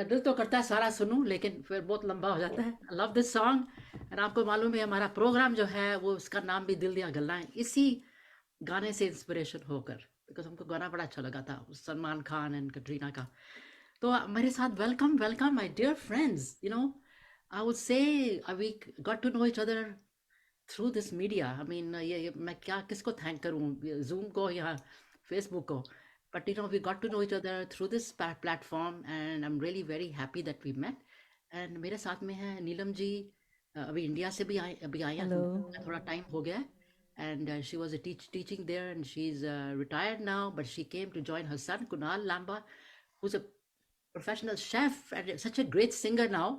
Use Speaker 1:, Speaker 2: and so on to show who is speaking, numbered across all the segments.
Speaker 1: दिल तो करता है सारा सुनूं, लेकिन फिर बहुत लंबा हो जाता है। I love this song. And आपको मालूम है हमारा प्रोग्राम जो है वो उसका नाम भी दिल दिया गल्ला है, इसी गाने से इंस्पिरेशन होकर, बिकॉज हमको गाना बड़ा अच्छा लगा था सलमान खान एंड कटरीना का। तो मेरे साथ welcome welcome my dear friends, you know I would say we got to know each other through this media. I mean ये मैं क्या किसको थैंक करूं, जूम को या फेसबुक को, but we got to know each other through this platform and I'm really very happy that we met. and मेरे साथ में है नीलम जी। अभी इंडिया से भी आए, अभी आई हैं, तो
Speaker 2: Hello.
Speaker 1: थोड़ा टाइम हो गया है। and she was a teaching there and she's retired now, but she came to join her son Kunal Lamba, who's a professional chef and such a great singer now.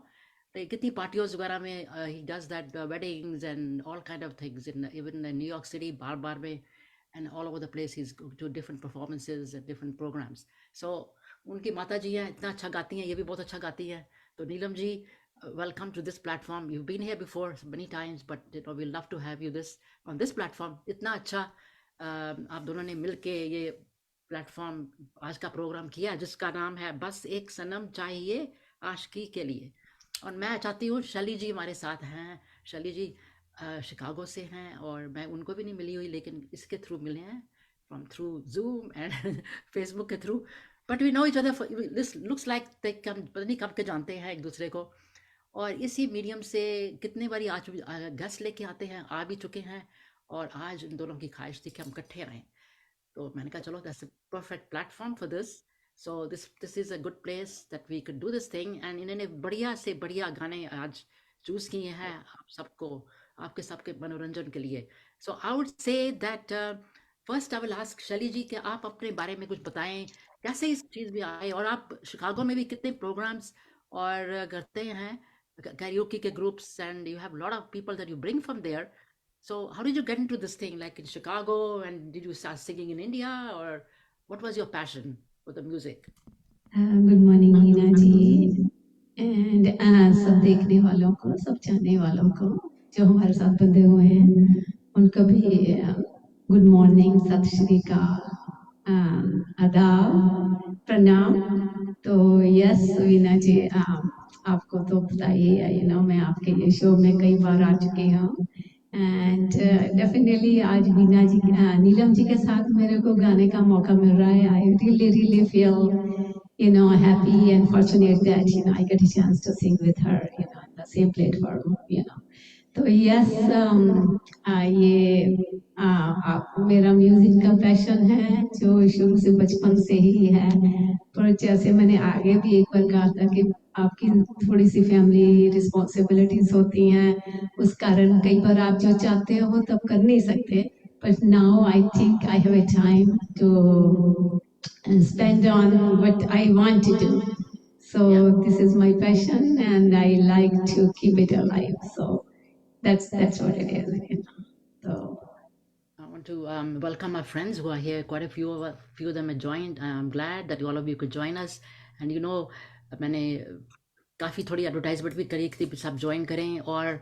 Speaker 1: तो कितनी पार्टियों वगैरह में he does that weddings and all kind of things in even in New York City, बार बार में, and all over the place he's go to different performances and different programs. So उनकी माता जी हैं, इतना अच्छा गाती हैं, ये भी बहुत अच्छा गाती हैं। तो Neelam ji, welcome to this platform. You've been here before many times, but we love to have you this on this platform. इतना अच्छा आप दोनों ने मिलके ये प्लेटफॉर्म आज का प्रोग्राम किया, जिसका नाम है बस एक सनम चाहिए आशिकी के लिए। और मैं चाहती हूँ शैली जी हमारे साथ हैं। शैली जी शिकागो से हैं और मैं उनको भी नहीं मिली हुई, लेकिन इसके थ्रू मिले हैं, from through Zoom and Facebook के through. But we know each other, this looks like पता नहीं कब के जानते हैं एक दूसरे को। और इसी मीडियम से कितने बारी आज गेस्ट लेके आते हैं, आ भी चुके हैं, और आज इन दोनों की ख्वाहिश थी कि हम इकट्ठे रहें। तो मैंने कहा चलो that's a perfect platform for this. So this is a good place that we can do this thing. And इन्होंने बढ़िया से बढ़िया गाने आज चूज़ किए हैं आप सबको, आपके सबके मनोरंजन के लिए। So I would say that first I will ask Shaili ji कि आप अपने बारे में कुछ बताएं, कैसे इस चीज़ में आए, और आप शिकागो में भी कितने प्रोग्राम्स और करते हैं, कैरियोकी के groups, and you have lot of people that you bring from there. So how did you get into this thing, like in Chicago, and did you start singing in India, or what was your passion for the music?
Speaker 2: Good morning Heena ji and सब देखने वालों को, सब जानने वालों को जो हमारे साथ बंधे हुए हैं उनको भी गुड मॉर्निंग, सत श्री अकाल, आदाब, प्रणाम। तो यस वीना जी, आपको तो पता ही है, मैं आपके ये शो में कई बार आ चुकी हूँ एंड डेफिनेटली आज वीना जी, नीलम जी के साथ मेरे को गाने का मौका मिल रहा है। I really really feel happy and fortunate that, I get a chance to sing with her, in the same platform. तो यस, ये मेरा म्यूजिक का पैशन है जो शुरू से बचपन से ही है। पर जैसे मैंने आगे भी एक बार कहा था कि आपकी थोड़ी सी फैमिली रिस्पॉन्सिबिलिटीज होती हैं, उस कारण कई बार आप जो चाहते हो तब कर नहीं सकते। But now I think I have a time to spend on what I want to do. So
Speaker 1: Yeah,
Speaker 2: this is my passion, and I like to keep it alive. So that's what it is. So
Speaker 1: I want to welcome our friends who are here. Quite a few of them have joined. I'm glad that all of you could join us. And मैंने काफ़ी थोड़ी advertisement भी करी थी, सब join करें, और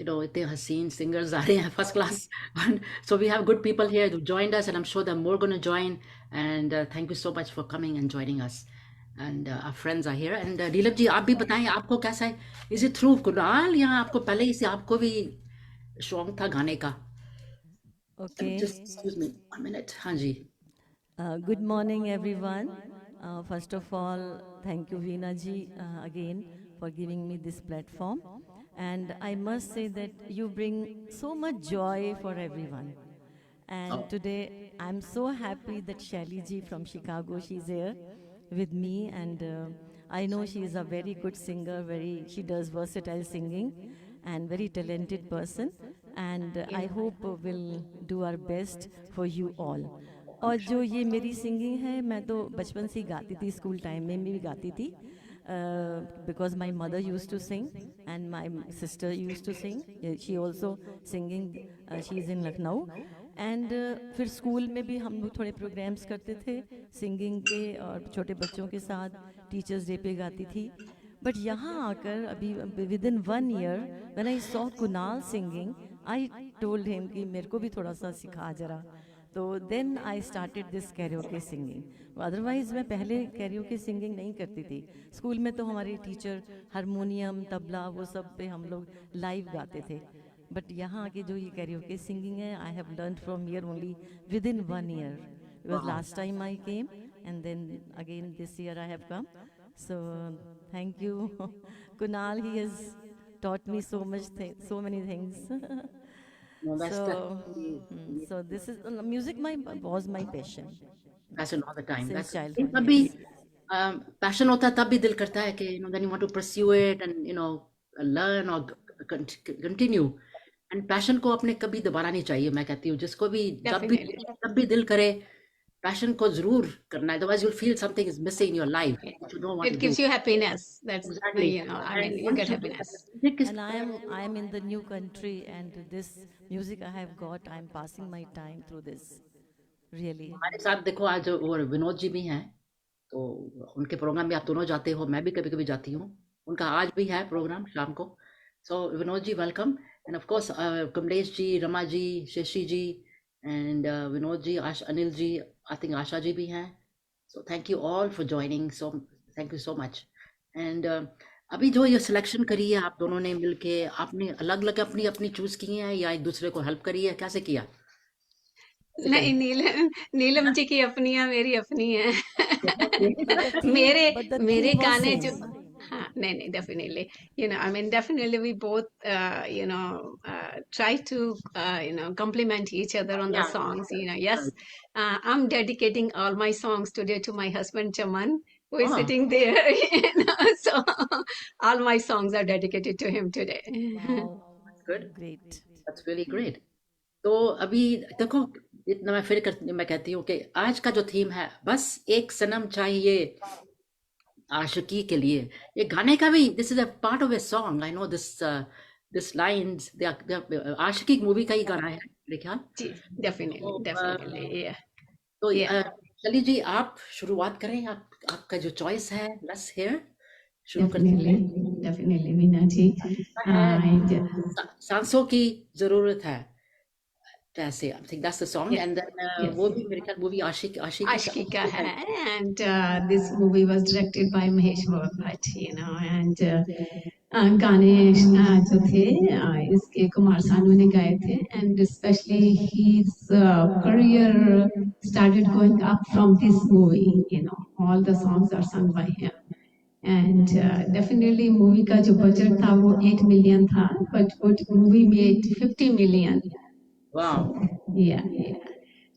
Speaker 1: इतने हसीन सिंगर्स आ रहे हैं first class. So we have good people here who joined us, and I'm sure they're more going to join. And thank you so much for coming and joining us. And our friends are here. And Neelam ji, आप भी बताएं आपको कैसा है, is it through Kunal या आपको पहले ही से आपको भी शौक था गाने का?
Speaker 2: Okay.
Speaker 1: Just excuse me 1 minute। हाँ जी।
Speaker 2: Good morning, everyone. First of all, thank you, Veena ji, again for giving me this platform. And I must say that you bring so much joy for everyone. And
Speaker 1: Oh,
Speaker 2: today, I'm so happy that Shaili ji from Chicago, she's here with me. And I know she is a very good singer, she does versatile singing and very talented person. And I hope we'll do our best for you all. और जो ये मेरी singing है, मैं तो बचपन से ही गाती थी, स्कूल टाइम में भी गाती थी, because my mother use to sing and my sister use to sing, she also singing, she is in Lucknow. And फिर स्कूल में भी हम लोग थोड़े प्रोग्राम्स करते थे सिंगिंग के, और छोटे बच्चों के साथ टीचर्स डे पे गाती थी। बट यहाँ आकर अभी within 1 year when I saw Kunal singing, I told him कि मेरे को भी थोड़ा सा सिखा जरा। तो then I started this karaoke singing. Otherwise मैं पहले कैरियोके सिंगिंग नहीं करती थी. स्कूल में तो हमारे टीचर हारमोनियम तबला वो सब पे हम लोग लाइव गाते थे. बट यहाँ आके जो ये कैरियोके सिंगिंग है, I have learn from here only within 1 year. Because
Speaker 1: Wow.
Speaker 2: Last time I came and then again this year I have come. So thank you, Kunal. He has taught me so much, so many things.
Speaker 1: No, that's
Speaker 2: So, so this is music. My was my passion
Speaker 1: passion all the time.
Speaker 2: since
Speaker 1: That's
Speaker 2: childhood.
Speaker 1: तब भी
Speaker 2: Yes.
Speaker 1: passion होता है तब भी दिल करता है कि then you want to pursue it and learn or continue. And passion को अपने कभी दबाना नहीं चाहिए. मैं कहती हूँ जिसको भी
Speaker 3: Definitely.
Speaker 1: जब भी दिल करे passion को जरूर करना है. Otherwise you'll feel something is missing in your life that you don't want
Speaker 3: It
Speaker 1: to
Speaker 3: gives
Speaker 1: do.
Speaker 3: you happiness. That's,
Speaker 1: Exactly.
Speaker 3: I mean,
Speaker 1: And
Speaker 3: you
Speaker 1: once
Speaker 3: get
Speaker 1: you do
Speaker 3: happiness.
Speaker 1: that, music is
Speaker 2: And I am in the new country, and this music I have got, I am passing my time through this. Really.
Speaker 1: हमारे साथ देखो आज वो विनोद जी भी हैं तो उनके programme में आप दोनों जाते हो मैं भी कभी कभी जाती हूँ उनका आज भी है प्रोग्राम शाम को so Vinod ji welcome and of course Kamlesh ji Rama ji Shashi ji and Vinod ji Anil ji I think Asha ji भी हैं so thank you all for joining so thank you so much and अभी जो ये सिलेक्शन करी है आप दोनों ने मिलके आपने अलग अलग अपनी अपनी चूज की है या एक दूसरे को हेल्प करी है कैसे किया
Speaker 3: नहीं, नीलम जी की अपनी है, मेरी अपनी है.
Speaker 2: But the theme,
Speaker 3: मेरे
Speaker 2: but the
Speaker 3: मेरे
Speaker 2: theme was
Speaker 3: गाने जो
Speaker 2: same.
Speaker 3: हाँ नहीं definitely I mean definitely we both try to complement each other on the
Speaker 1: Yeah.
Speaker 3: songs. Yes, I'm dedicating all my songs today to my husband Chaman, who is
Speaker 1: Oh.
Speaker 3: sitting there. So all my songs are dedicated to him today.
Speaker 2: Wow.
Speaker 1: Good.
Speaker 2: Great.
Speaker 1: That's really great. तो अभी देखो इतना मैं कहती हूँ कि आज का जो थीम है बस एक सनम चाहिए आशिकी के लिए ये गाने का भी this is a part of a song I know this lines Aashiqui movie का ही गाना है मेरे ख्याल
Speaker 3: जी, definitely, yeah.
Speaker 1: तो
Speaker 3: Yeah.
Speaker 1: शली जी आप शुरुआत करें आपका जो चॉइस है लेट्स हियर शुरू करते हैं
Speaker 3: Definitely, मीना जी.
Speaker 1: सांसों की जरूरत है ऐसे I think that's the song
Speaker 3: Yeah.
Speaker 1: and then
Speaker 3: Yes.
Speaker 1: वो भी मेरे ख्याल movie Aashiqui
Speaker 3: Ashki ka hai, and this movie was directed by Mahesh Bhatt, and गाने जो थे इसके कुमार सानू ने गाए थे, and especially his career started going up from this movie. All the songs are sung by him. And definitely movie का जो budget था वो 8 million था, but movie made 50 million.
Speaker 1: wow
Speaker 3: Yeah.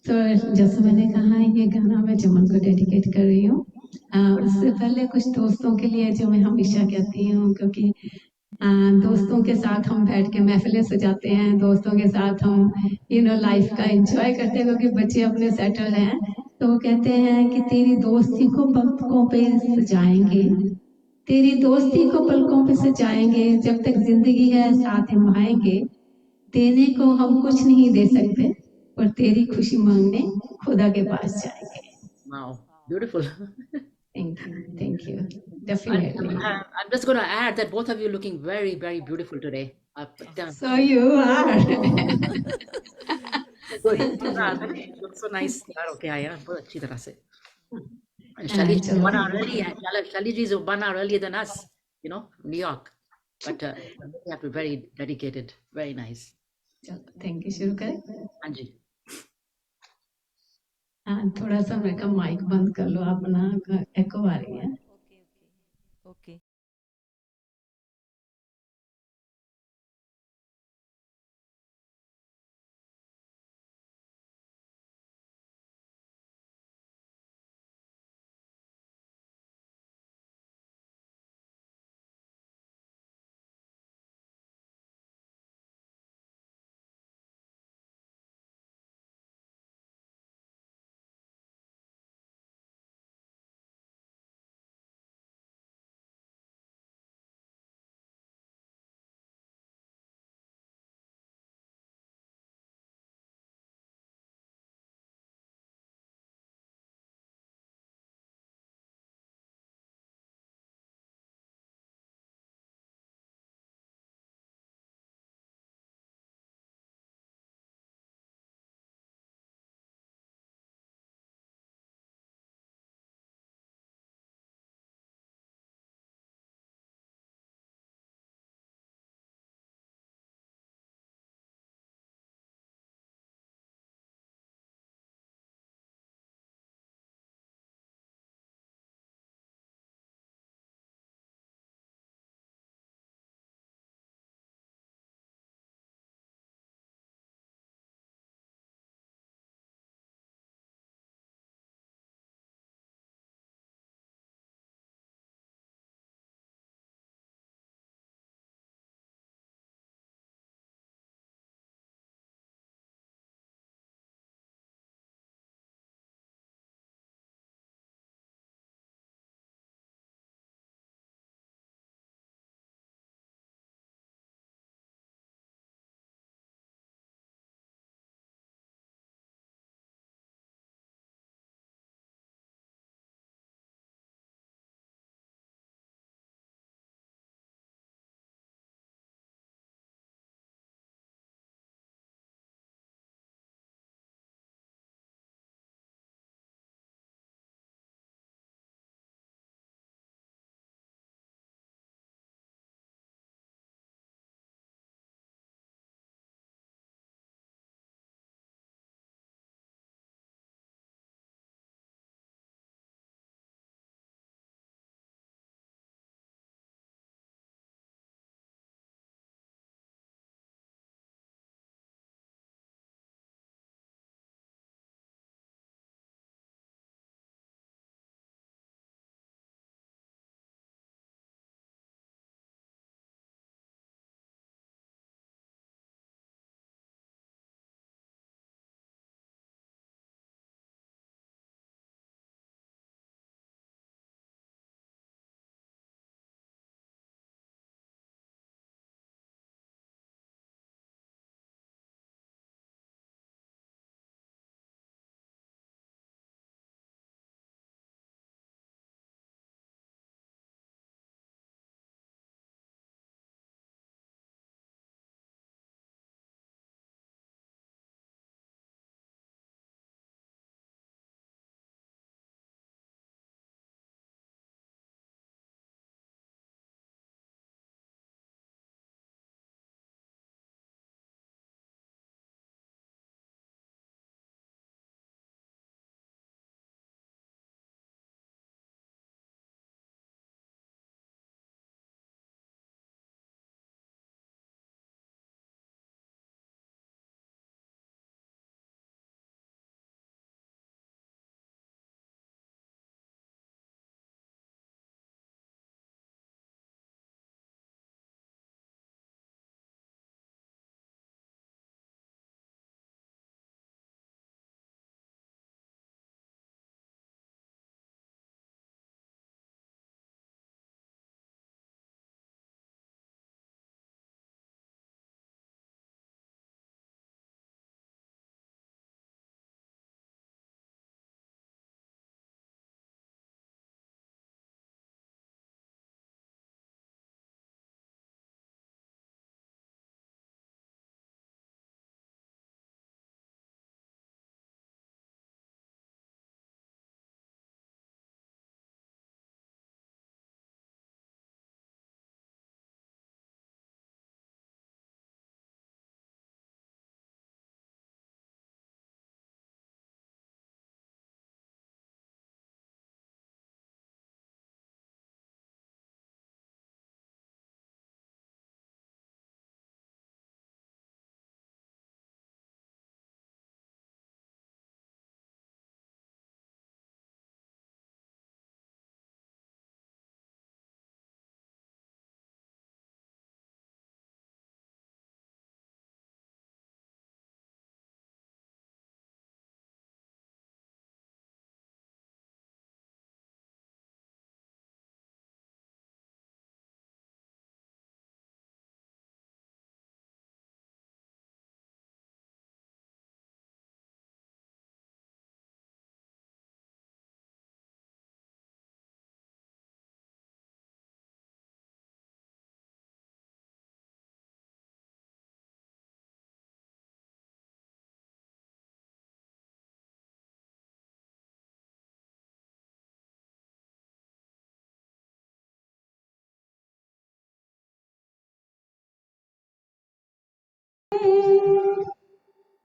Speaker 3: तो जैसे मैंने कहा ये गाना मैं चमन को डेडिकेट कर रही हूँ. उससे पहले कुछ दोस्तों के लिए जो मैं हमेशा कहती हूँ, क्योंकि दोस्तों के साथ हम बैठ के महफिलें सजाते हैं, दोस्तों के साथ हम लाइफ का एंजॉय करते हैं, क्योंकि बच्चे अपने सेटल हैं, तो वो कहते हैं कि तेरी दोस्ती को पलकों पे सजाएंगे, तेरी दोस्ती को पलकों पे सजाएंगे, जब तक जिंदगी है साथ निभाएंगे, देने को हम कुछ नहीं दे सकते पर तेरी खुशी मांगने खुदा के पास जाएंगे.
Speaker 1: wow beautiful
Speaker 3: Thank you definitely.
Speaker 1: I'm just going to add that both of you looking very very beautiful today
Speaker 3: So you are.
Speaker 1: good look so nice यार ओके आया बहुत अच्छी तरह से Shali ji is 1 hour early Shali ji is 1 hour earlier than us New York but you have to be very dedicated very nice
Speaker 3: Thank you. शुरू करें?
Speaker 1: हाँ जी
Speaker 3: थोड़ा सा मेरे का माइक बंद कर लो अपना, एको आ रही है.
Speaker 2: Okay.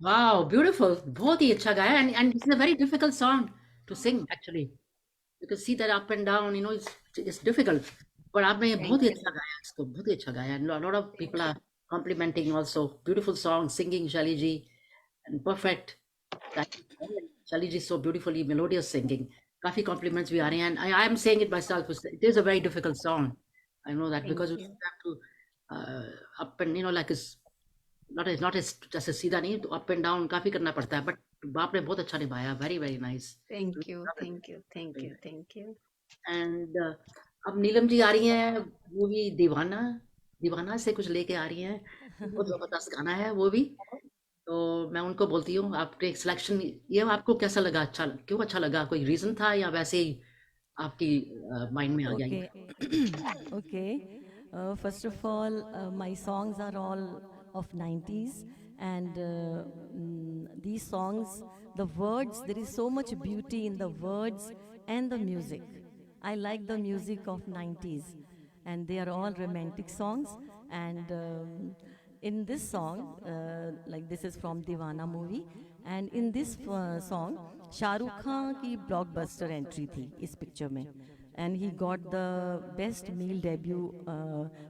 Speaker 1: Wow, beautiful. बहुत ही अच्छा गाया, and it's a very difficult song to sing actually. You can see that up and down, it's difficult. But आपने बहुत
Speaker 3: Thank
Speaker 1: ही
Speaker 3: you.
Speaker 1: अच्छा गाया इसको, बहुत ही अच्छा गाया. And a lot of people are complimenting also. Beautiful song, singing Shali ji, and perfect. Shali ji is so beautifully melodious singing. काफी compliments भी आ रहे हैं. And I am saying it myself. It is a very difficult song. I know that
Speaker 3: Thank
Speaker 1: because you
Speaker 3: you.
Speaker 1: have to up and like it's not as जैसे सीधा नहीं तो up and down काफी करना पड़ता है. But बाप ने बहुत अच्छा निभाया. Very very nice.
Speaker 3: Thank you. Thank you. Thank
Speaker 1: Very
Speaker 3: you.
Speaker 1: nice.
Speaker 3: Thank you.
Speaker 1: And अब नीलम जी आ रही हैं मूवी दीवाना. दीवाना से कुछ लेके आ रही हैं. बहुत जबरदस्त गाना है वो भी. तो मैं उनको बोलती हूँ आपके सिलेक्शन ये आपको कैसा लगा. क्यों अच्छा लगा. कोई रीजन था या वैसे ही आपकी माइंड में आ गया ये.
Speaker 2: Okay. Okay. First of all, my songs are all of 90s, and these songs, the words, there is so much beauty in the words and the music. I like the music of 90s, and they are all romantic songs. And in this song, like this is from Divana movie, and in this song, Shahrukh Khan की blockbuster entry थी इस picture में, and he got the best male debut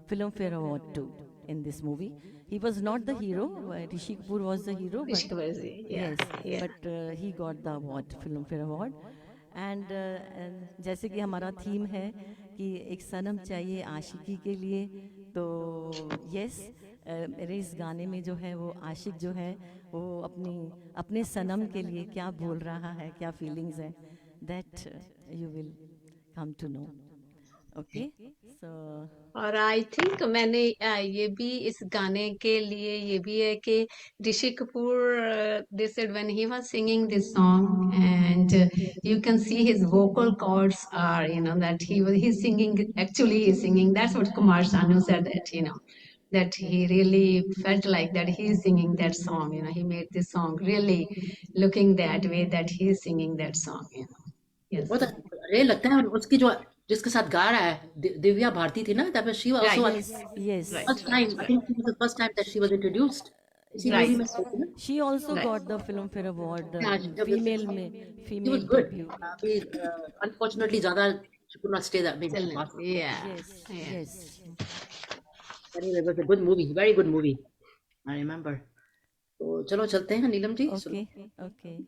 Speaker 2: Filmfare Award too in this movie. He was not the hero, Rishi Kapoor was the hero, but
Speaker 3: Ishwarji. Yeah.
Speaker 2: yes,
Speaker 3: Yeah.
Speaker 2: but he got the award, Filmfare Award. And जैसे कि हमारा theme है कि एक सनम चाहिए आशिकी के लिए, तो यस, मेरे इस गाने में जो है वो आशिक जो है वो अपने सनम के लिए क्या बोल रहा है, क्या फीलिंग्स है, that you will come to know. Okay, so
Speaker 3: और आई थिंक मैंने ये भी इस गाने के लिए ये भी है कि Rishi Kapoor they said when he was singing this song and you can see his vocal cords are that he's singing, actually he's singing. That's what Kumar Sanu said, that that he really felt like that he's singing that song. He made this song really looking that way, that he's singing that song. Yes.
Speaker 1: बहुत rare लगता है. और उसकी जो जिसके साथ गा रहा है दिव्या भारती थी ना. तब she
Speaker 3: Right.
Speaker 1: Also
Speaker 2: yes, yes,
Speaker 3: Right.
Speaker 1: First
Speaker 3: Right.
Speaker 1: Time I think it was the first time that she was introduced इसी
Speaker 3: Right.
Speaker 1: मूवी में
Speaker 2: yes.
Speaker 1: थी ना.
Speaker 2: She also
Speaker 3: Right.
Speaker 2: got the Filmfare Award,
Speaker 1: Yeah,
Speaker 2: female
Speaker 1: she was
Speaker 2: female
Speaker 1: good.
Speaker 2: debut.
Speaker 1: अभी unfortunately ज़्यादा she could not stay that big.
Speaker 3: Still, yeah.
Speaker 2: Yes,
Speaker 3: Yeah.
Speaker 2: yes.
Speaker 1: Anyway, it was a good movie, very good movie. I remember. तो चलो चलते हैं नीलम जी. सुनो.
Speaker 2: Okay, okay.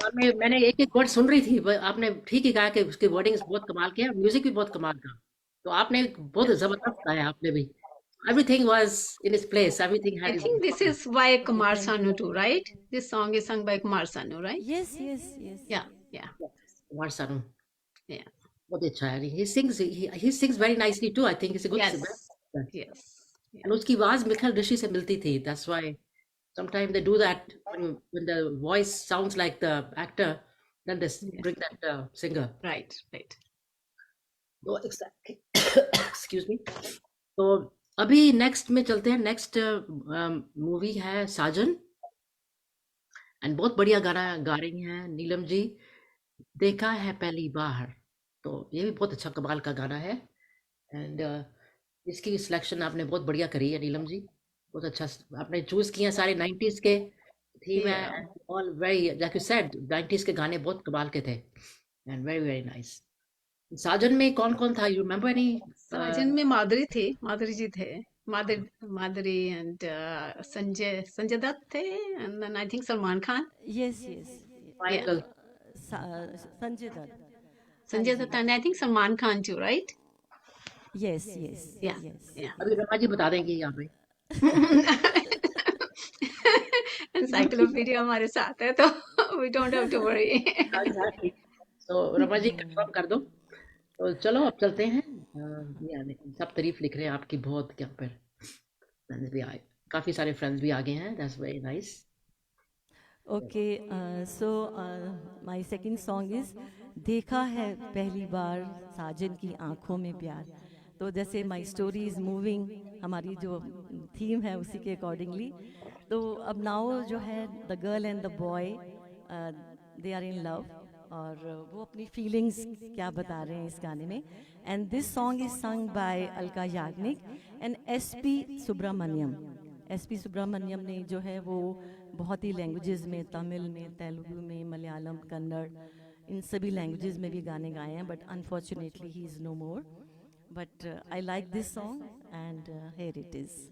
Speaker 1: और मैंने एक एक वर्ड सुन रही थी, आपने ठीक ही कहा कि उसकी वर्डिंग्स बहुत कमाल के हैं, म्यूजिक भी बहुत कमाल का। तो आपने बहुत जबरदस्त गाया आपने भी। Everything was in its place, everything
Speaker 3: I
Speaker 1: had is
Speaker 3: think this is by
Speaker 2: Okay,
Speaker 3: Kumar
Speaker 2: thank you.
Speaker 3: Sanu too, right? This song is sung by Kumar Sanu, right?
Speaker 2: Yes, yes, yes.
Speaker 3: Yeah, yeah,
Speaker 1: Kumar Sanu.
Speaker 3: yeah.
Speaker 1: बहुत अच्छा है, he sings very nicely too, I think he's a good singer।
Speaker 3: Yes, yes, yeah,
Speaker 1: and उसकी आवाज मिखल ऋषि से मिलती थी, that's why sometimes they do that when the voice sounds like the actor, then they
Speaker 3: yes.
Speaker 1: bring that singer।
Speaker 3: Right, right.
Speaker 1: तो excuse me। तो अभी next में चलते हैं, नेक्स्ट मूवी है साजन, एंड बहुत बढ़िया गाना गा रही हैं नीलम जी, देखा है पहली बार। तो ये भी बहुत अच्छा कमाल का गाना है, एंड इसकी सिलेक्शन आपने बहुत बढ़िया करी है नीलम जी, बहुत अच्छा आपने चूज किए हैं, सारे 90s के थीम है,
Speaker 3: Yeah.
Speaker 1: All very like you said 90s के गाने बहुत कमाल के थे, एंड वेरी वेरी नाइस। साजन में कौन कौन था, यू रिमेम्बर एनी?
Speaker 3: साजन में माधुरी थे, माधुरी जी थे, माधुरी एंड संजय दत्त थे, and then I think Salman Khan.
Speaker 2: Yes, yes.
Speaker 3: Yeah,
Speaker 1: triangle.
Speaker 2: Sanjay Dutt. हाँ
Speaker 3: Sanjay
Speaker 2: ji.
Speaker 3: Dutt and I think Salman Khan too, right?
Speaker 2: Yes, yes,
Speaker 3: Yeah,
Speaker 2: yes.
Speaker 3: yeah.
Speaker 1: अभी रमा जी बता देंगे यहाँ पे।
Speaker 3: एनसाइक्लोपीडिया हमारे साथ है तो we don't have to worry.
Speaker 1: Exactly. तो रमा जी कंफर्म कर दो। तो चलो अब चलते हैं, यानी सब तारीफ लिख रहे हैं आपकी बहुत, क्या पर फ्रेंड्स भी आए, काफी सारे फ्रेंड्स भी आ गए हैं, that's very nice.
Speaker 2: Okay, my second song is देखा है पहली बार साजन की आंखों में प्यार। तो जैसे माई स्टोरी इज़ मूविंग, हमारी जो थीम है उसी के अकॉर्डिंगली, तो अब नाउ जो है the girl and the boy they are in love, और वो अपनी फीलिंग्स क्या बता रहे हैं इस गाने में। And this song is sung by Alka Yagnik and SP Subrahmanyam. SP Subrahmanyam ने जो है वो बहुत ही लैंग्वेजेस में, तमिल में, तेलुगु में, मलयालम, कन्नड़, इन सभी लैंग्वेजेस में भी गाने गाए हैं, but unfortunately he is no more. But I like this song and here it is.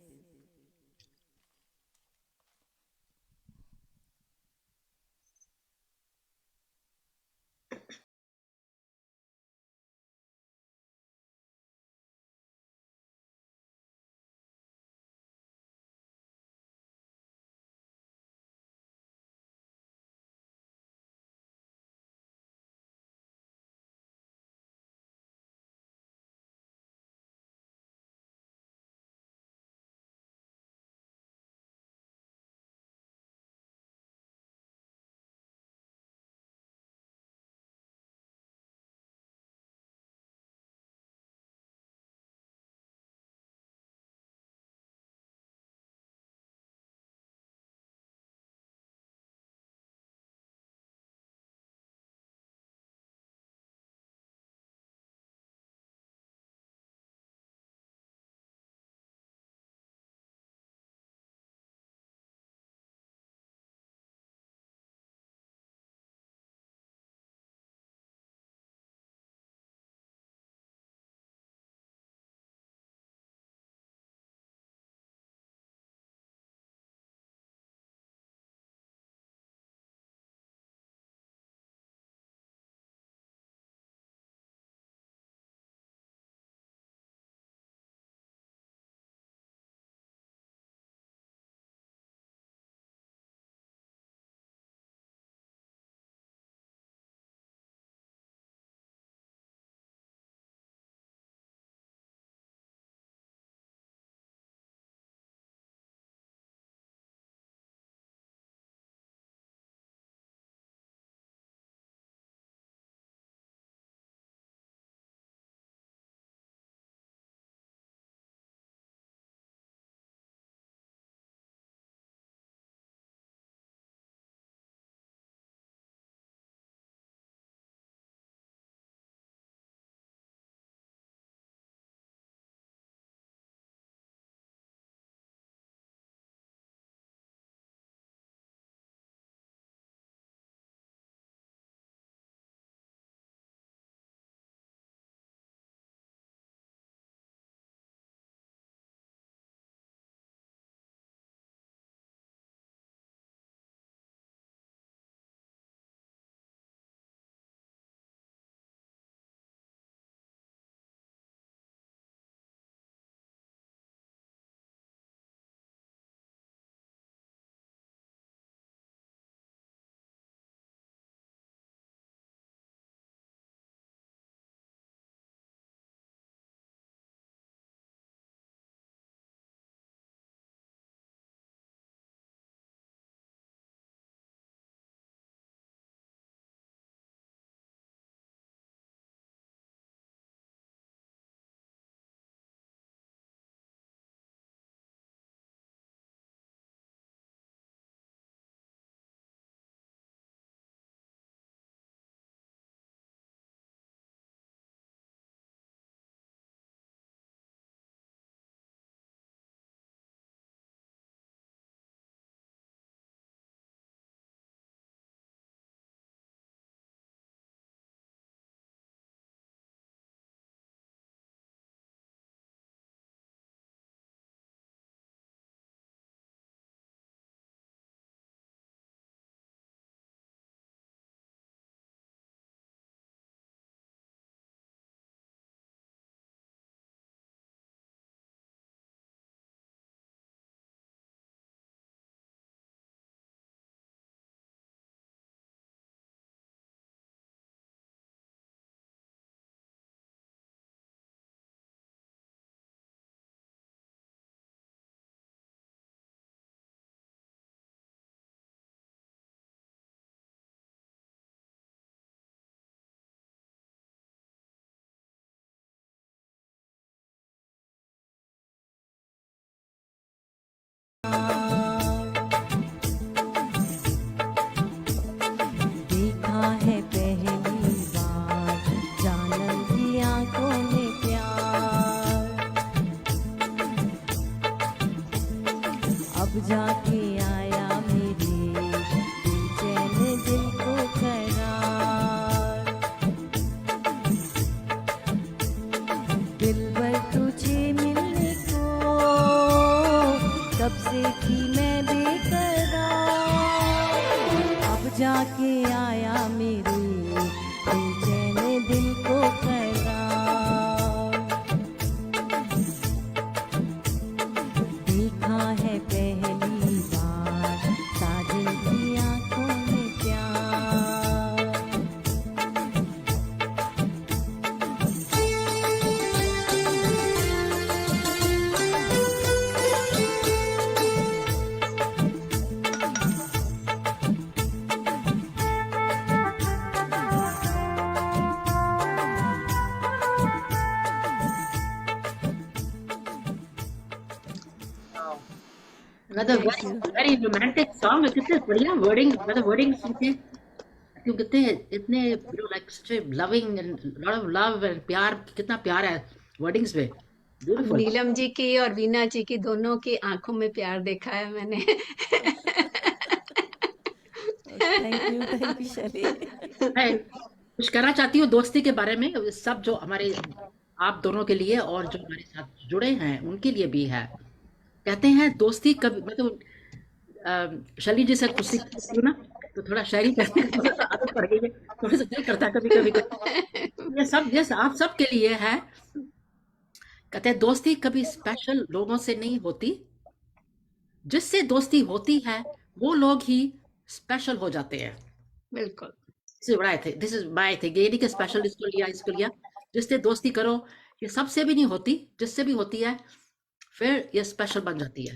Speaker 2: देखा है पहली बार जानम की आंखों में प्यार, अब जाके आया मेरे बेचैन दिल को करार। दिलबर तुझे मिलने को कब से थी मैं बेकरार, अब जाके आया मेरे बेचैन दिल को करार। देखा है पहली बार साजन की आंखों में प्यार।
Speaker 1: Another
Speaker 2: Thank
Speaker 1: very
Speaker 2: you.
Speaker 1: very romantic song. कितने बढ़िया wording, मतलब wording सुन के क्यों कितने इतने like such a loving and lot of love and प्यार, कितना प्यार है wordings में. Beautiful.
Speaker 3: नीलम जी की और वीना जी की दोनों की आंखों में प्यार देखा है मैंने।
Speaker 2: Thank you, Shelly.
Speaker 1: मैं कुछ कहना चाहती हूँ दोस्ती के बारे में, सब जो हमारे आप दोनों के लिए और जो हमारे साथ जुड़े हैं उनके लिए भी है। कहते हैं दोस्ती कभी, मैं तो शैली जी से कुछ सीखती हूँ ना, तो थोड़ा शायरी करते हैं, मुझे तो आदत पड़ गई है, थोड़ा सा दिल करता है कभी कभी ये सब आप सब के लिए है। कहते हैं दोस्ती कभी स्पेशल लोगों से नहीं होती, जिससे दोस्ती होती है वो लोग ही स्पेशल हो जाते हैं।
Speaker 3: बिल्कुल।
Speaker 1: दिस इज माय थिंग, ये नहीं कि स्पेशल इसको लिया, जिससे दोस्ती करो, ये सबसे भी नहीं होती, जिससे भी होती है फिर ये स्पेशल बन जाती है।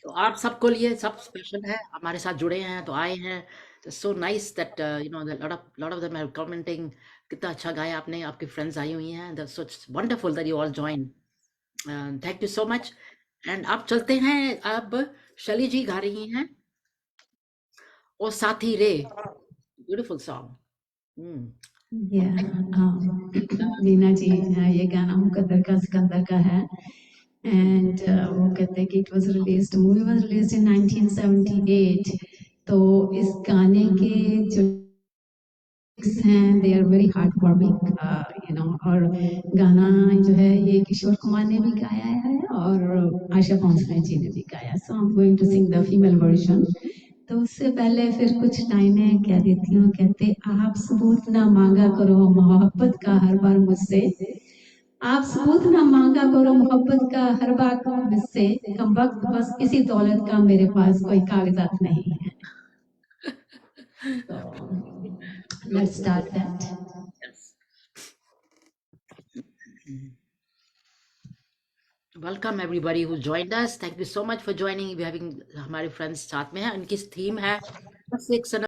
Speaker 1: तो आप सबको लिए सब स्पेशल है, हमारे साथ जुड़े हैं तो आए हैं। So nice that you know lot of them are commenting, कितना अच्छा गाया आपने, आपकी फ्रेंड्स आई हुई हैं, that's so wonderful that you all join, thank you so much. And अब चलते हैं, अब शैली जी गा रही हैं ओ साथी रे, ब्यूटीफुल सॉन्ग।
Speaker 3: या वीना जी, ये गाना मुकद्दर का सिकंदर का है। एंड वो कहते हैं कि it was released, movie was released in 1978। तो इस गाने के जो lyrics हैं they are very heart warming, you know. और गाना जो है ये किशोर कुमार ने भी गाया है और आशा भोसले जी ने भी गाया। So I am going to sing the female version. तो उससे पहले फिर कुछ लाइनें कह देती हूँ। कहते आप सबूत ना मांगा करो मोहब्बत का हर बार मुझसे, आप सबूत ना मांगा करो मोहब्बत का हर बार मुझसे, कम वक्त बस किसी दौलत का मेरे पास कोई कागजात नहीं है। तो let's start that.
Speaker 1: Yes. Welcome everybody who joined us. Thank you so much for joining. We having हमारे friends साथ में हैं, उनकी थीम है बस एक सनम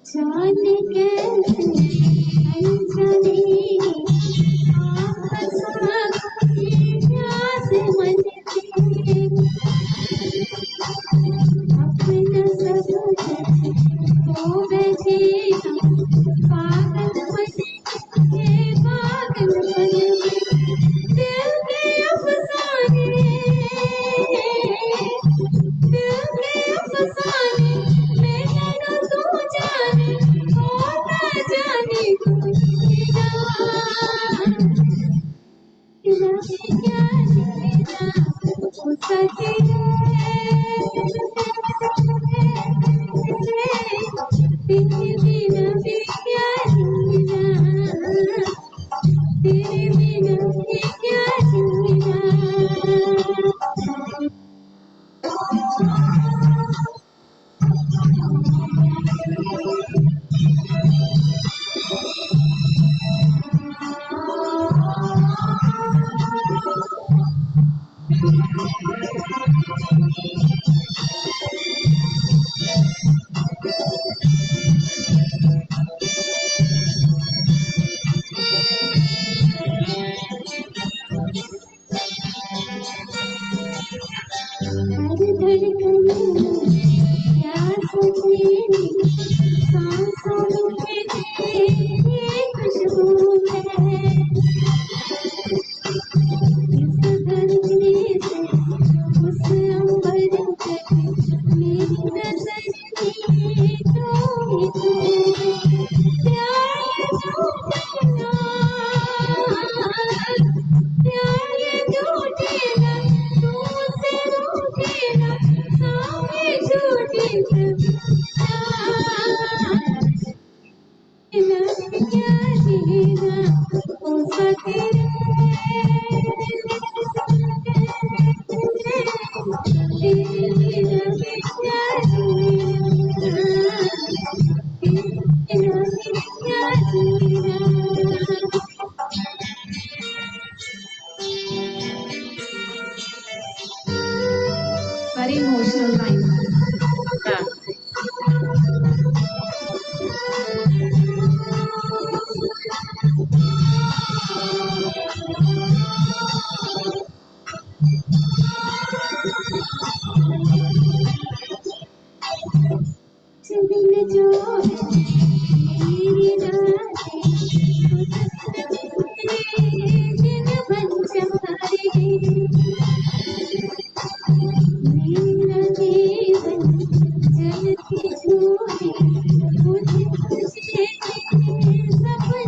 Speaker 3: जाने कैसे अनजाने आपस की प्यास मन में अपना सब खो बैठे हम पागल मन के पागल मन में दिल के अफसाने मैंने न तू जाने और न जाने तू क्या जीना हो सके तेरे बिना भी क्या जीना तेरे बिना भी क्या जीना हर धड़कन क्या सोचेगी सांसों में तेरी खुशबू है इस धरती से उस अंबर तक मेरी नजर में तू है प्यार झूठना प्यार झूठना तुमसे रूठेगा सामने झूठी क्या जीना हो सके तेरे बिना भी क्या जीना तेरे बिना भी क्या जीना very emotional line.
Speaker 1: Yeah.
Speaker 3: चलिए जो मेरी रातें दिन बन सवारे मेरा जीवन जलती छूटे मुझे तुझे सपने साए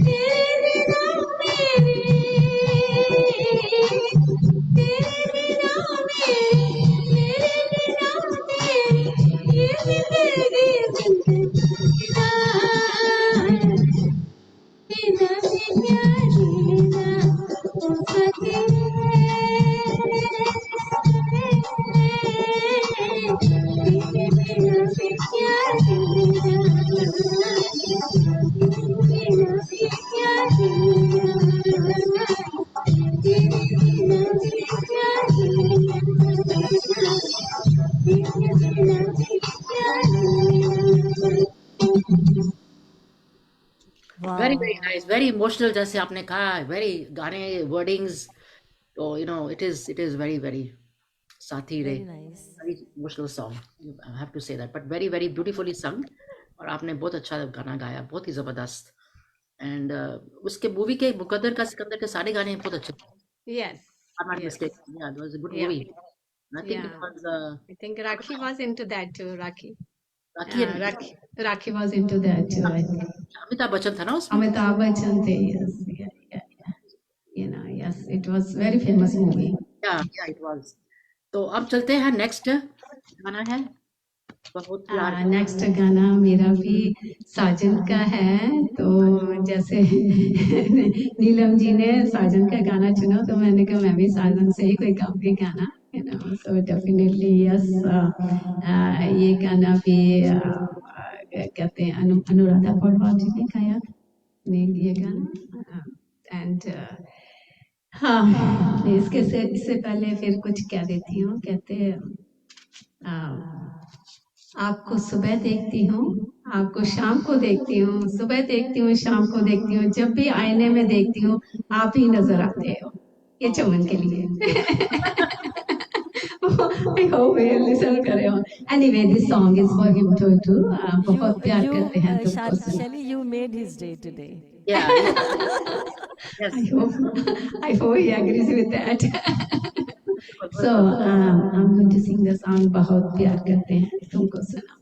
Speaker 3: तेरे बिना मेरे तेरे बिना मेरे बिना तेरे ये जिंदगी बिना भी क्या जीना हो सके तेरे बिना भी क्या जीना बिना भी क्या जीना तेरे बिना भी क्या जीना तेरे बिना भी क्या जीना
Speaker 1: Very, very
Speaker 2: Wow.
Speaker 1: nice, very emotional. जैसे आपने कहा, very गाने wordings. तो it is very, very साथी रे,
Speaker 2: Very nice.
Speaker 1: very emotional song. I have to say that, but very, very beautifully sung. और आपने बहुत अच्छा गाना गाया, बहुत ही जबरदस्त. And उसके मूवी के मुकद्दर का सिकंदर के सारे गाने बहुत अच्छे थे.
Speaker 4: Yes,
Speaker 1: I'm not
Speaker 4: yes,
Speaker 1: mistaken. Yeah, it was a good
Speaker 4: yeah,
Speaker 1: movie. I think it
Speaker 4: yeah.
Speaker 1: was
Speaker 4: I think Rakhi was into that too. Rakhi.
Speaker 1: Rakhi and
Speaker 4: Rakhi was
Speaker 3: was into that too, I think.
Speaker 1: Amitabh Bachchan था ना उसमें?
Speaker 3: Amitabh Bachchan, yes, yeah. You know, yes, it was very famous movie.
Speaker 1: Yeah, it was. तो अब चलते हैं next गाना है बहुत प्यार
Speaker 3: नेक्स्ट गाना मेरा भी साजन का है तो जैसे नीलम जी ने साजन का गाना चुना तो मैंने कहा मैं भी साजन से ही कोई गाऊंगी गाना you know so definitely yes ये गाना भी कहते हैं अनुराधा पौडवाल जी ने गाया ने ये गाना एंड हाँ इससे पहले फिर कुछ कह देती हूँ कहते आपको सुबह देखती हूँ, आपको शाम को देखती हूँ, सुबह देखती हूँ, शाम को देखती हूँ, जब भी आईने में देखती हूँ आप ही नजर आते हो। ये चमन के लिए। I hope you listen करे हो. Anyway, this song is for him too. बहुत प्यार करते हैं तुमको सुना.
Speaker 2: Shelly, you made his day today.
Speaker 1: Yeah, yes.
Speaker 3: I hope he agrees with that. So I'm going to sing the song बहुत प्यार करते हैं तुमको सुना.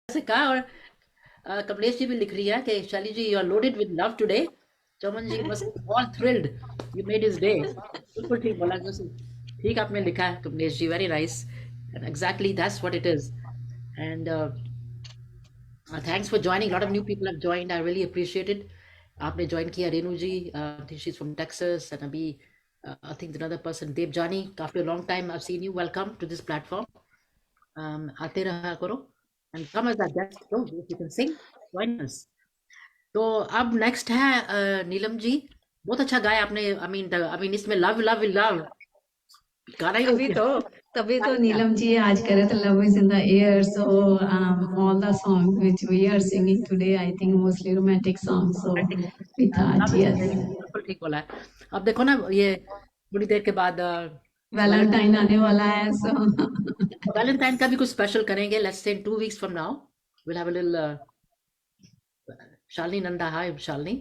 Speaker 1: से कहा। और कमलेश जी भी लिख रही है कि Shaili ji you are loaded with love today. Chaman ji must be all thrilled, you made his day. बिल्कुल ठीक बोला जैसे, ठीक आपने लिखा है Kamlesh ji, very nice, and exactly that's what it is. And thanks for joining. A lot of new people have joined. I really appreciate it. आपने join किया रेनू जी, I think she's from Texas, and अभी I think another person Devjani. After a long time I've seen you. Welcome to this platform. आते रहा करो and come as a guest. So if you can sing, join us. तो अब next है नीलम जी। बहुत अच्छा गाया आपने। आई मीन इसमें लव लव लव गाना ही हो
Speaker 4: तभी
Speaker 1: गया।
Speaker 4: तो तभी
Speaker 1: गा
Speaker 4: तो
Speaker 1: ही दिया।
Speaker 3: नीलम जी आज करे तो love is in the air, so all the songs which we are singing today, I think mostly romantic songs. So we thought,
Speaker 1: love is
Speaker 3: yes,
Speaker 1: बिल्कुल ठीक बोला है। अब देखो ना ये थोड़ी देर के बाद
Speaker 3: Valentine आने वाला है, so
Speaker 1: वैलेंटाइन का भी कुछ स्पेशल करेंगे। Let's say 2 weeks from now we'll have a little Shalini Nanda, हाय शालिनी।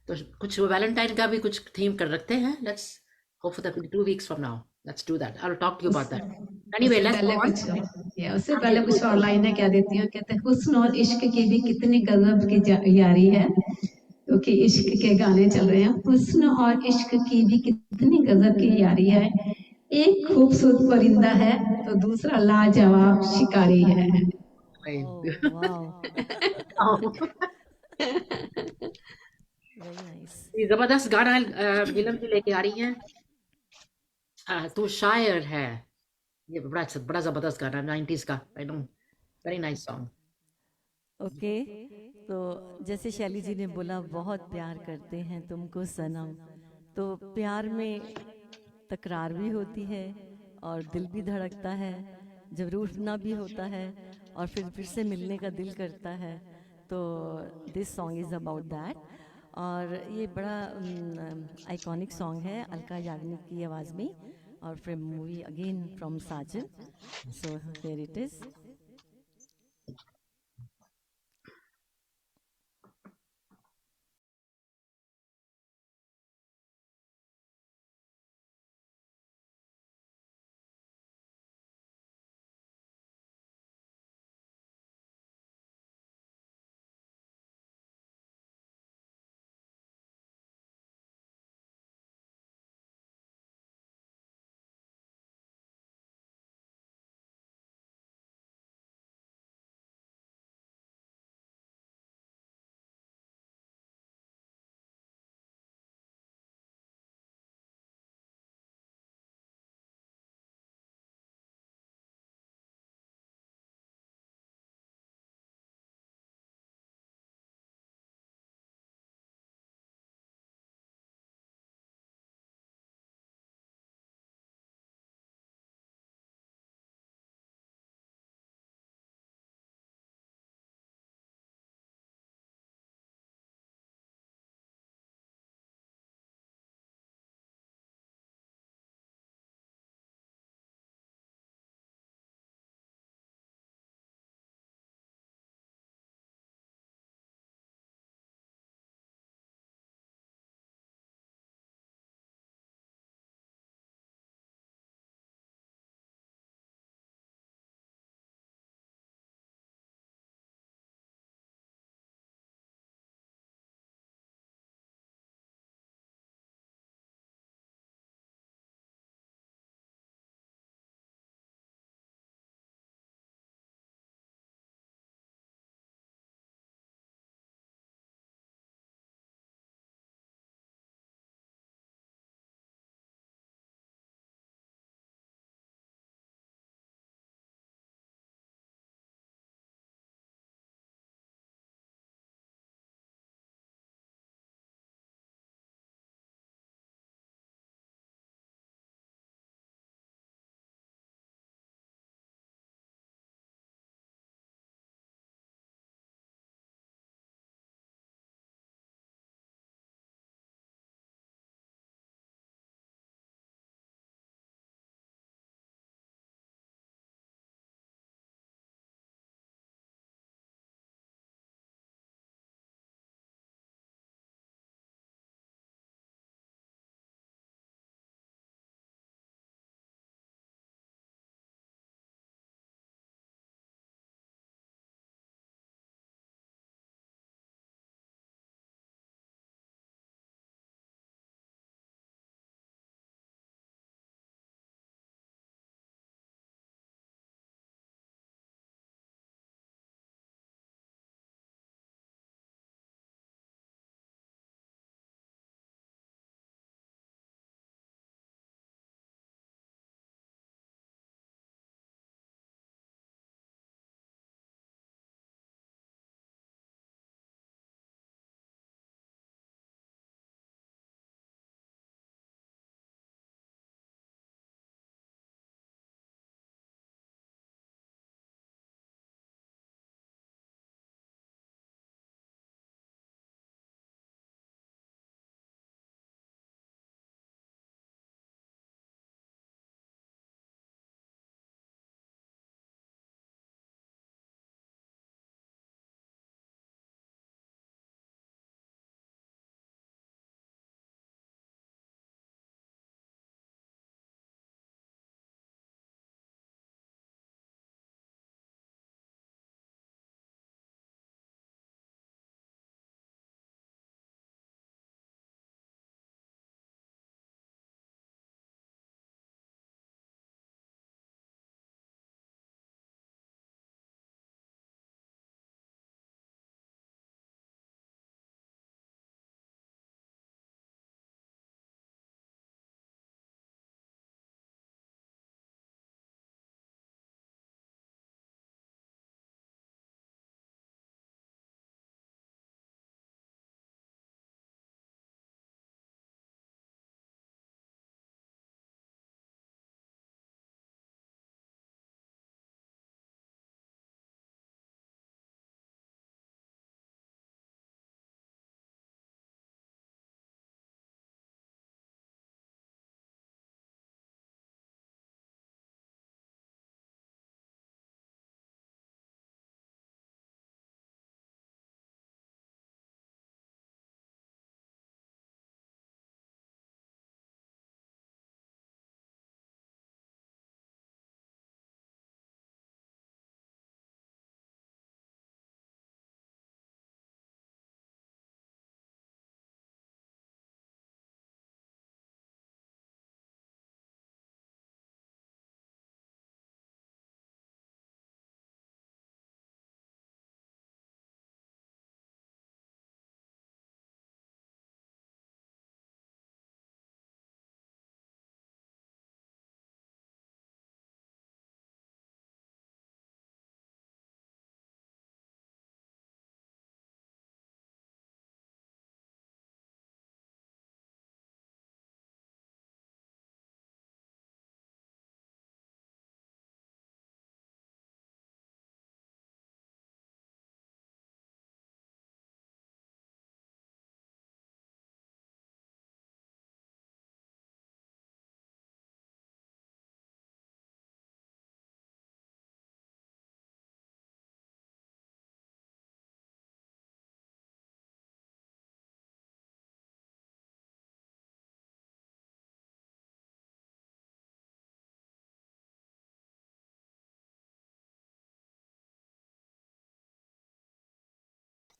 Speaker 1: तो कुछ वैलेंटाइन का भी कुछ थीम कर रखते हैं। Let's hope for that 2 weeks from now। Let's do that, I will talk to you about that. Anyway
Speaker 3: उससे
Speaker 1: लेट्स
Speaker 3: पहले
Speaker 1: गो ऑन।
Speaker 3: कुछ या उससे
Speaker 1: हाँ जी
Speaker 3: पहले
Speaker 1: जरूर
Speaker 3: कुछ और
Speaker 1: जरूर।
Speaker 3: लाइनें क्या देती हैं, कहते हैं हुस्न और इश्क की भी कितनी गजब की यारी है, क्योंकि इश्क के गाने चल रहे हैं। हुस्न और इश्क की भी कितनी गजब की यारी है, एक खूबसूरत परिंदा है तो दूसरा लाजवाब शिकारी है।
Speaker 2: Oh, wow. Very nice.
Speaker 1: ये जबरदस्त गाना नीलम जी लेके आ रही हैं। तू शायर है, ये बड़ा जबरदस्त गाना 90s का। I know, very nice song.
Speaker 2: Okay, तो जैसे शैली जी ने बोला बहुत प्यार करते हैं तुमको सनम, तो प्यार में तकरार भी होती है और दिल भी धड़कता है, जब रूठना भी होता है और फिर से मिलने का दिल करता है। तो this song is about that. और ये बड़ा आइकॉनिक सॉन्ग है अलका याग्निक की आवाज़ में, और from movie again from Saajan. So here it is.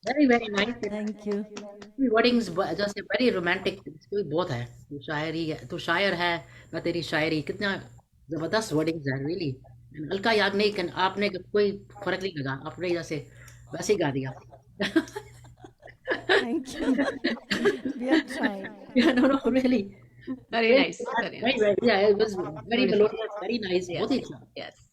Speaker 1: Very, very nice.
Speaker 2: Thank you.
Speaker 1: Wordings जैसे वेरी रोमांटिक कोई बहुत है तू शायरी है तू शायर है मैं तेरी शायरी कितना जबरदस्त वर्डिंग्स है रियली अलका याग्निक and आपने कोई फर्क नहीं लगा आपने जैसे वैसे ही गा दिया
Speaker 2: Thank you. We are trying.
Speaker 1: yeah, no, no, really.
Speaker 4: Very
Speaker 1: Very,
Speaker 4: nice. Very
Speaker 1: very,
Speaker 4: nice.
Speaker 1: very, yeah, it was very
Speaker 4: Beautiful.
Speaker 1: melodious, very nice,
Speaker 4: Yes.
Speaker 1: बहुत ही अच्छा
Speaker 4: Yes.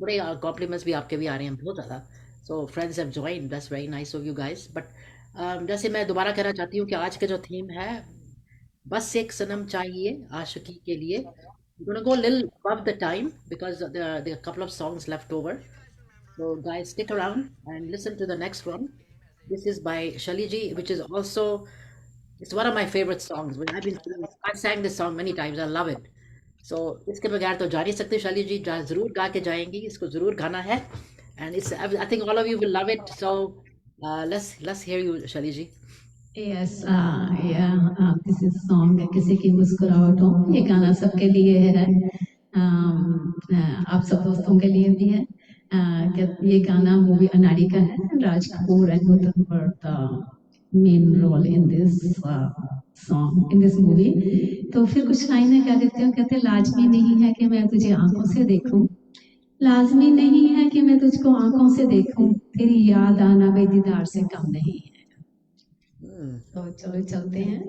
Speaker 1: बड़े कॉम्प्लीमेंट्स भी आपके भी आ रहे हैं बहुत ज़्यादा so friends have joined that's very nice of you guys but जैसे मैं दोबारा कहना चाहती हूँ कि आज का जो थीम है बस एक सनम चाहिए आशिकी के लिए we're gonna go a little above the time because there are a couple of songs left over so guys stick around and listen to the next one this is by Shali ji which is also it's one of my favorite songs I've sang this song many times I love it so इसके बगैर तो जा नहीं सकते शाली जी जरूर गा के जाएंगी इसको जरूर गाना है and it's I think all of you will love it so let's hear you Shali ji
Speaker 3: Yes, this is song किसी की मुस्कुराहटों ये गाना सबके लिए है आप सब दोस्तों के लिए भी है ये गाना मूवी अनाड़ी का है Raj Kapoor and Nutan were the main role in this song in this movie तो फिर कुछ लाइनें क्या कहते हैं कहते लाजमी नहीं है कि मैं तुझे आंखों से देखूं लाजमी नहीं है कि मैं तुझको आंखों से देखूं तेरी याद आना बेदीदार से कम नहीं है तो चलो चलते हैं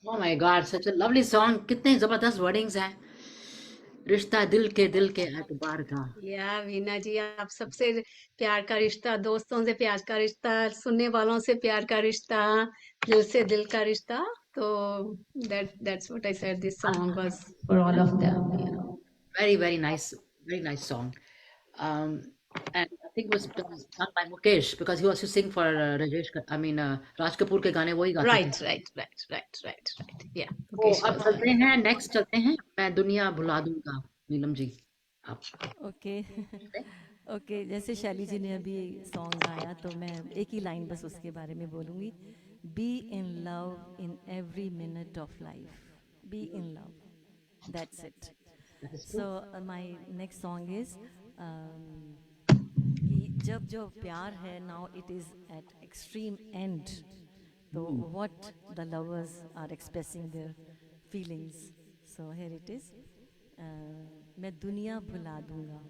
Speaker 1: Oh my God, such a lovely song. कितने जबरदस्त वर्डिंग्स हैं. रिश्ता दिल के एतबार का.
Speaker 4: या वीना जी, आप सबसे प्यार का रिश्ता, दोस्तों से प्यार का रिश्ता, सुनने वालों से प्यार का रिश्ता, दिल से दिल का रिश्ता. तो that's what I said. This song was for all of them.
Speaker 1: Very nice, very nice song. Um, and I think it was done by Mukesh because he also sing for Raj Kapoor के गाने वही गाते थे.
Speaker 4: Right. Yeah,
Speaker 1: तो
Speaker 4: Mukesh
Speaker 1: अब
Speaker 4: was
Speaker 1: चलते
Speaker 4: doing.
Speaker 1: हैं, next चलते हैं. मैं दुनिया भुला दूंगा. नीलम जी, आप.
Speaker 2: ओके. ओके, जैसे शैली जी ने अभी सॉन्ग गाया तो मैं एक ही लाइन बस उसके बारे में बोलूँगी. Be in love in every minute of life. Be in love, that's it.
Speaker 1: That is
Speaker 2: so
Speaker 1: true.
Speaker 2: My next song is कि जब जो प्यार है now it is at extreme end, तो what the lovers are expressing their feelings. So here it is. मैं दुनिया भुला दूंगा.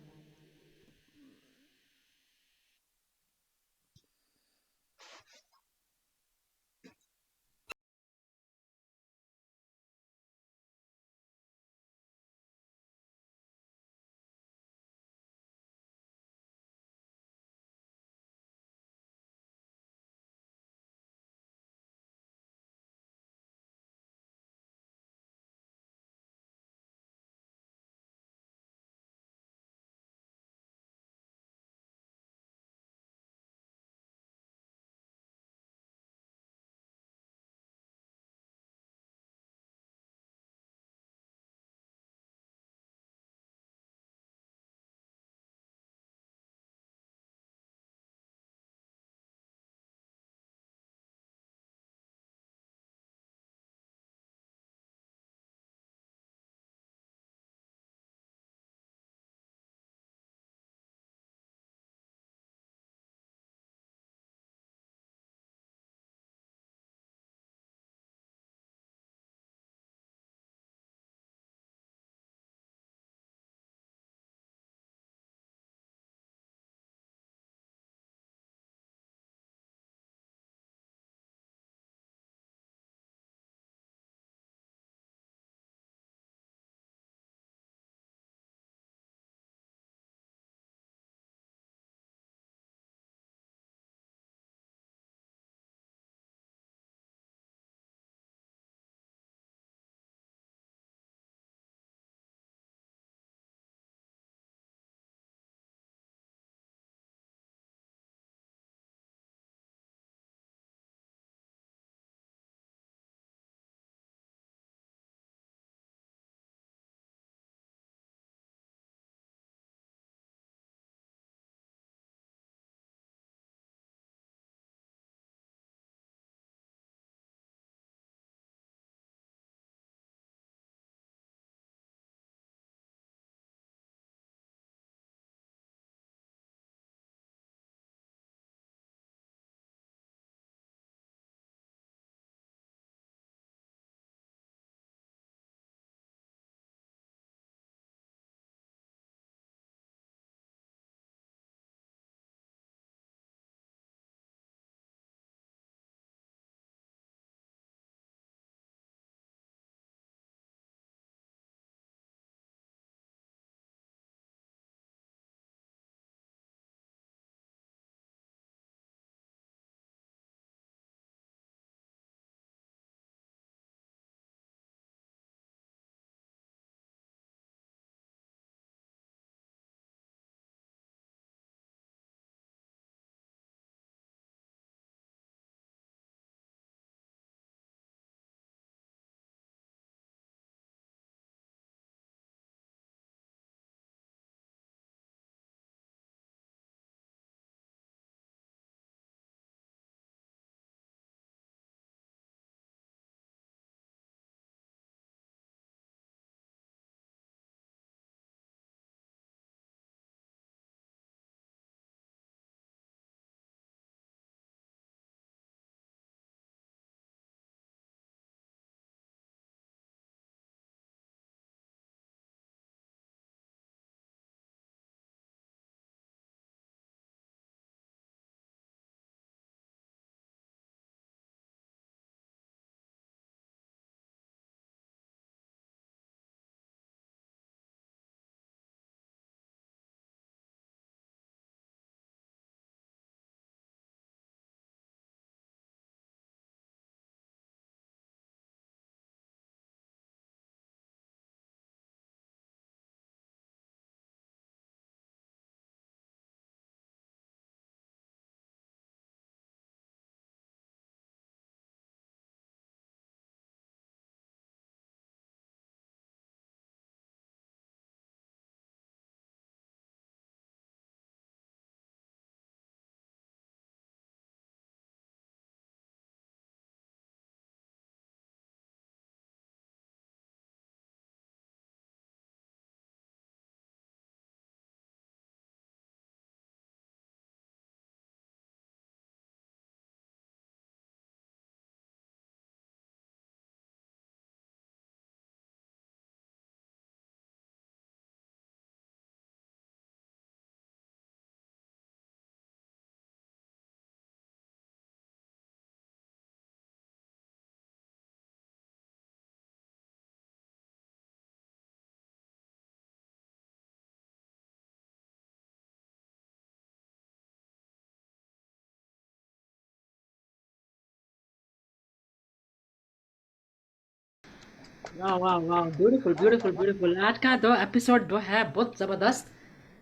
Speaker 1: वाह वाह वाह, ब्यूटीफुल ब्यूटीफुल ब्यूटीफुल। आज का दो एपिसोड जो है बहुत जबरदस्त।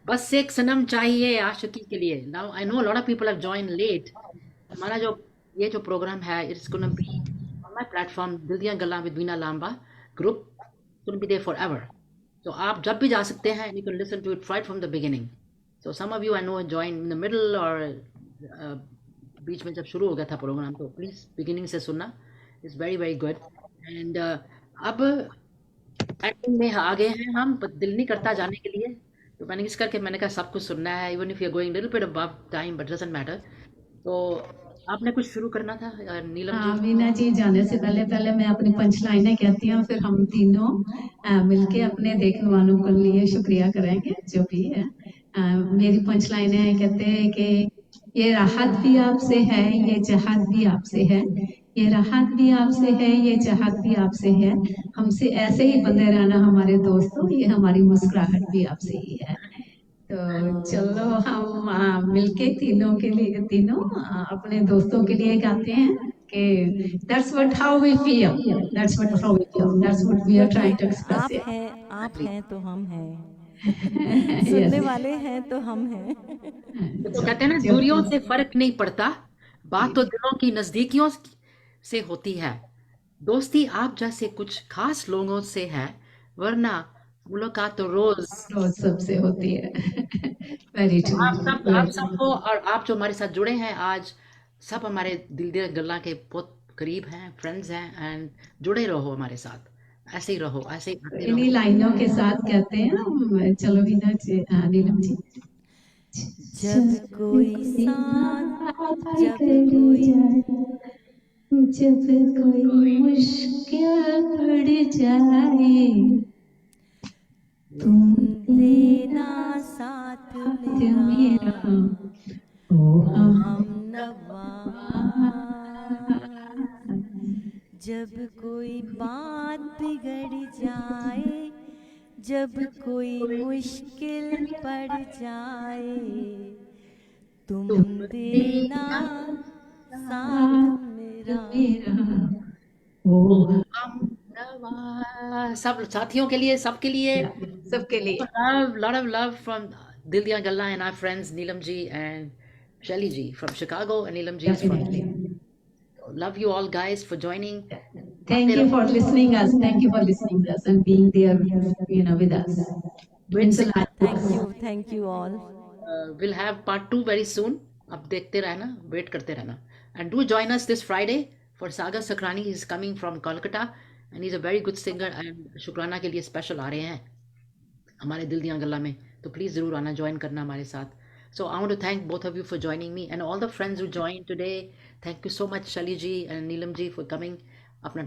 Speaker 1: बस एक सनम चाहिए आशिकी के लिए। Now I know lot of people have join late. हमारा जो ये जो प्रोग्राम है, it's gonna be on my platform Dil Diya Galla with Veena Lamba group, gonna be there forever. तो आप जब भी जा सकते हैं, you can listen to it right from the beginning. So some of you I know join in the middle और बीच में जब शुरू हो गया था प्रोग्राम, तो प्लीज बिगिनिंग से सुनना, it's very very good. And अब एंडिंग में आ गए हैं हम, पर दिल नहीं करता जाने के लिए। तो मैंने इस करके मैंने कहा सब कुछ सुनना है, even if you are going little bit above time, but doesn't matter. तो आपने कुछ शुरू करना था नीलम जी।
Speaker 3: हाँ मीना जी, जाने से पहले पहले मैं अपनी पंच लाइनें कहती हूँ, फिर हम तीनों मिलके अपने देखने वालों के लिए शुक्रिया करेंगे जो भी है। मेरी पंच लाइनें कहते हैं कि ये राहत भी आपसे है, ये चाहत भी आपसे है, ये राहत भी आपसे है, ये चाहत भी आपसे है, हमसे ऐसे ही बंधे रहना हमारे दोस्तों, ये हमारी मुस्कुराहट भी आपसे ही है। तो चलो हम मिलके तीनों के लिए तीनों अपने दोस्तों के लिए गाते हैं कि that's what how we feel, that's what how we feel, that's what we are trying to express
Speaker 2: आप
Speaker 3: here.
Speaker 2: हैं, आप हैं तो हम हैं,
Speaker 3: Yes.
Speaker 2: सुनने वाले हैं तो हम हैं।
Speaker 1: तो कहते हैं ना, दूरियों से फर्क नहीं पड़ता, बात तो दिलों की नजदीकियों से होती है। दोस्ती आप जैसे कुछ खास लोगों से है, वरना मुलाकात तो रोज।
Speaker 3: रोज सबसे होती है। Very true.
Speaker 1: आप सबको, और आप जो हमारे साथ जुड़े हैं आज, सब हमारे दिल दिल गल्ला के बहुत करीब हैं, फ्रेंड्स हैं। एंड जुड़े रहो हमारे साथ, ऐसे ही रहो, ऐसे ही आते
Speaker 3: इन्हीं
Speaker 1: रहो।
Speaker 3: लाइनों के साथ कहते हैं हम, चलो वीना जी, नीलम जी।
Speaker 2: जब कोई साथ, जब कोई
Speaker 3: जब कोई मुश्किल पड़ जाए,
Speaker 2: तुम देना साथ मेरा,
Speaker 3: मेरा ओ
Speaker 2: हम नवा। जब कोई बात बिगड़ जाए, जब कोई मुश्किल पड़ जाए, तुम देना साथ मेरा।
Speaker 3: ओ
Speaker 1: हम नवा। सब साथियों के लिए, सबके लिए,
Speaker 3: सबके लिए
Speaker 1: lot of love from Dil Diya Galla and our friends Neelam ji and Shelly ji from Chicago, and Neelam ji is from.
Speaker 3: definitely.
Speaker 1: Love you all guys for joining.
Speaker 3: Thank you for listening us. Thank you for listening us and being there, with us. Means a lot.
Speaker 2: Thank you all.
Speaker 1: We'll have part 2 very soon. अब देखते रहना, wait करते रहना. And do join us this Friday for Sagar Sakrani. He's coming from Kolkata and he's a very good singer. And शुक्राना के लिए special आ रहे हैं हमारे दिल दिया गल्ला में, तो प्लीज़ ज़रूर आना, ज्वाइन करना हमारे साथ. So I want to thank both of you for joining me and all the friends who joined today. Thank you so much Shali ji and Neelam ji for coming. अपना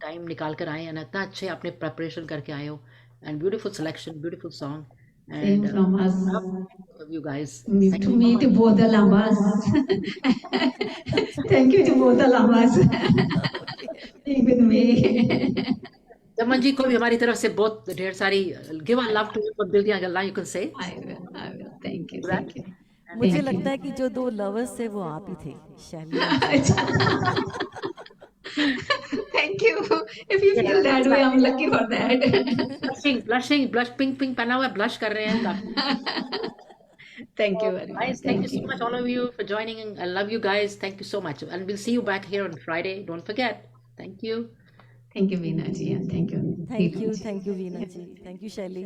Speaker 1: time निकाल कर आए, and इतना अच्छे आपने preparation करके आए हो, and beautiful selection, beautiful song.
Speaker 3: Same
Speaker 1: And
Speaker 3: from us.
Speaker 1: love of you guys. Thank
Speaker 3: To
Speaker 1: you.
Speaker 3: me, to both the lamas. Thank you to both the lamas. Being with me.
Speaker 1: चमन जी को भी हमारी तरफ से बहुत ढेर सारी give our love to you for दिल दिया गल्ला, you can say.
Speaker 3: I will. Thank you.
Speaker 1: Right?
Speaker 3: Thank you.
Speaker 2: मुझे लगता है कि जो दो लवर्स थे वो आप ही थे, शैली।
Speaker 3: Thank you. If you feel that way, I'm lucky for that.
Speaker 1: blush, pink पहना हुआ है, blush कर रहे हैं काफी.
Speaker 3: Thank you very much.
Speaker 1: Guys, thank you so much all of you for joining. I love you guys. Thank you so much, and we'll see you back here on Friday. Don't forget. Thank you.
Speaker 3: Thank you, Veena ji, and thank you.
Speaker 2: Thank you, Veena ji. Thank you, Shelly.